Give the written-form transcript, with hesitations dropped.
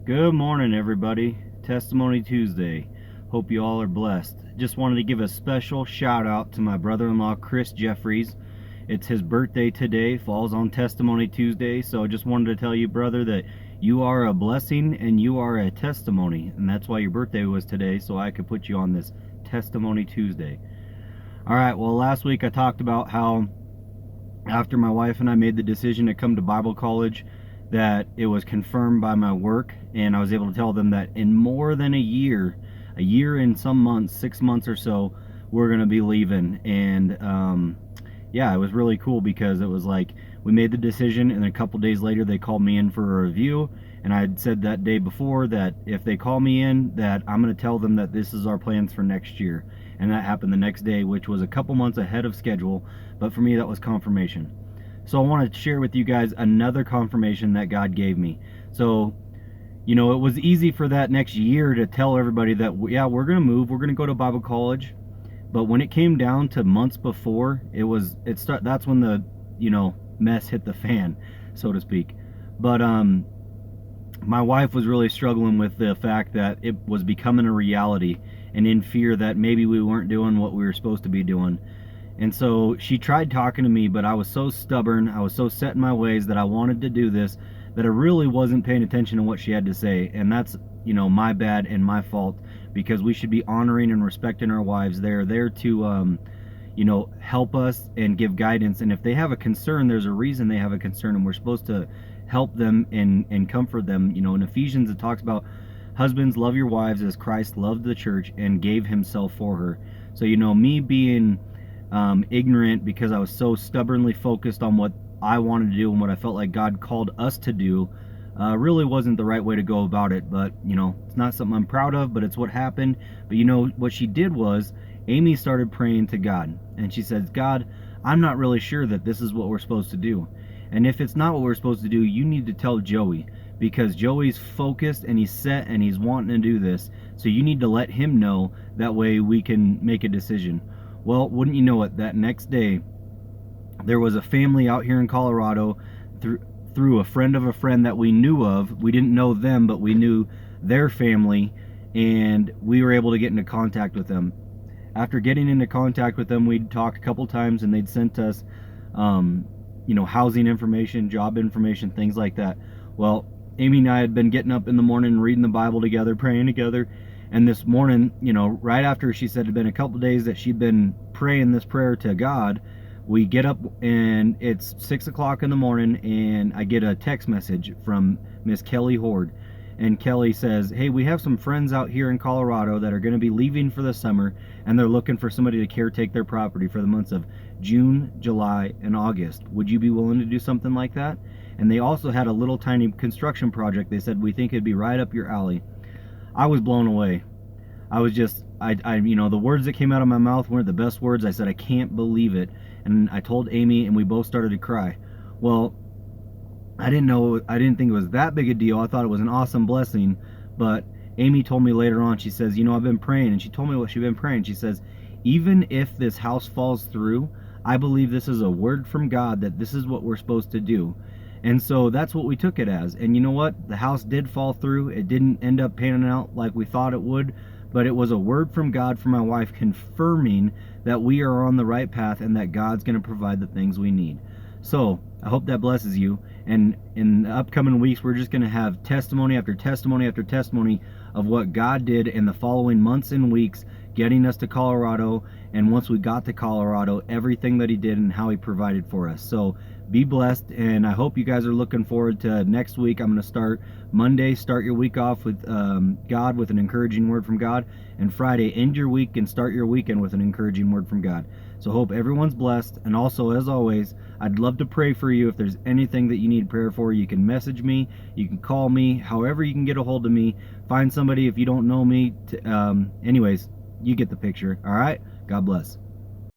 Good morning, everybody. Testimony Tuesday. Hope you all are blessed. Just wanted to give a special shout out to my brother-in-law, Chris Jeffries. It's his birthday today, falls on Testimony Tuesday, so I just wanted to tell you, brother, that you are a blessing and you are a testimony, and that's why your birthday was today, so I could put you on this Testimony Tuesday. All right, well, last week I talked about how after my wife and I made the decision to come to Bible college, that it was confirmed by my work, and I was able to tell them that in more than a year and some months, 6 months or so, we're going to be leaving. And yeah, it was really cool because it was like we made the decision, and a couple days later they called me in for a review. And I had said that day before that if they call me in, that I'm going to tell them that this is our plans for next year. And that happened the next day, which was a couple months ahead of schedule, but for me that was confirmation. So I want to share with you guys another confirmation that God gave me. So, it was easy for that next year to tell everybody that, yeah, we're going to move, we're going to go to Bible college. But when it came down to months before, that's when the, mess hit the fan, so to speak. But my wife was really struggling with the fact that it was becoming a reality, and in fear that maybe we weren't doing what we were supposed to be doing. And so she tried talking to me, but I was so stubborn, I was so set in my ways that I wanted to do this, that I really wasn't paying attention to what she had to say. And that's, my bad and my fault, because we should be honoring and respecting our wives. They're there to, help us and give guidance. And if they have a concern, there's a reason they have a concern, and we're supposed to help them and comfort them. In Ephesians, it talks about husbands, love your wives as Christ loved the church and gave himself for her. So, me being ignorant because I was so stubbornly focused on what I wanted to do and what I felt like God called us to do, really wasn't the right way to go about it. But it's not something I'm proud of, but it's what happened. But what she did was Amy started praying to God, and she said, God, I'm not really sure that this is what we're supposed to do, and if it's not what we're supposed to do, you need to tell Joey, because Joey's focused and he's set and he's wanting to do this, so you need to let him know. That way we can make a decision. Well, wouldn't you know it, that next day, there was a family out here in Colorado, through a friend of a friend that we knew of. We didn't know them, but we knew their family, and we were able to get into contact with them. After getting into contact with them, we'd talked a couple times, and they'd sent us, housing information, job information, things like that. Well, Amy and I had been getting up in the morning and reading the Bible together, praying together. And this morning, right after she said it had been a couple days that she'd been praying this prayer to God, we get up and it's 6 o'clock in the morning, and I get a text message from Miss Kelly Horde. And Kelly says, hey, we have some friends out here in Colorado that are going to be leaving for the summer, and they're looking for somebody to caretake their property for the months of June, July, and August. Would you be willing to do something like that? And they also had a little tiny construction project. They said, we think it'd be right up your alley. I was blown away. I was just, the words that came out of my mouth weren't the best words. I said, I can't believe it. And I told Amy, and we both started to cry. Well, I didn't think it was that big a deal. I thought it was an awesome blessing. But Amy told me later on, she says, I've been praying. And she told me what she'd been praying. She says, even if this house falls through, I believe this is a word from God that this is what we're supposed to do. And so that's what we took it as. And you know what? The house did fall through. It didn't end up panning out like we thought it would. But it was a word from God for my wife, confirming that we are on the right path and that God's going to provide the things we need. So I hope that blesses you. And in the upcoming weeks, we're just going to have testimony after testimony after testimony of what God did in the following months and weeks, getting us to Colorado. And once we got to Colorado, everything that he did and how he provided for us. So be blessed, and I hope you guys are looking forward to next week. I'm going to start Monday, start your week off with God, with an encouraging word from God, and Friday, end your week and start your weekend with an encouraging word from God. So hope everyone's blessed, and also, as always, I'd love to pray for you. If there's anything that you need prayer for, you can message me, you can call me, however you can get a hold of me. Find somebody if you don't know me. Anyways, you get the picture. All right? God bless.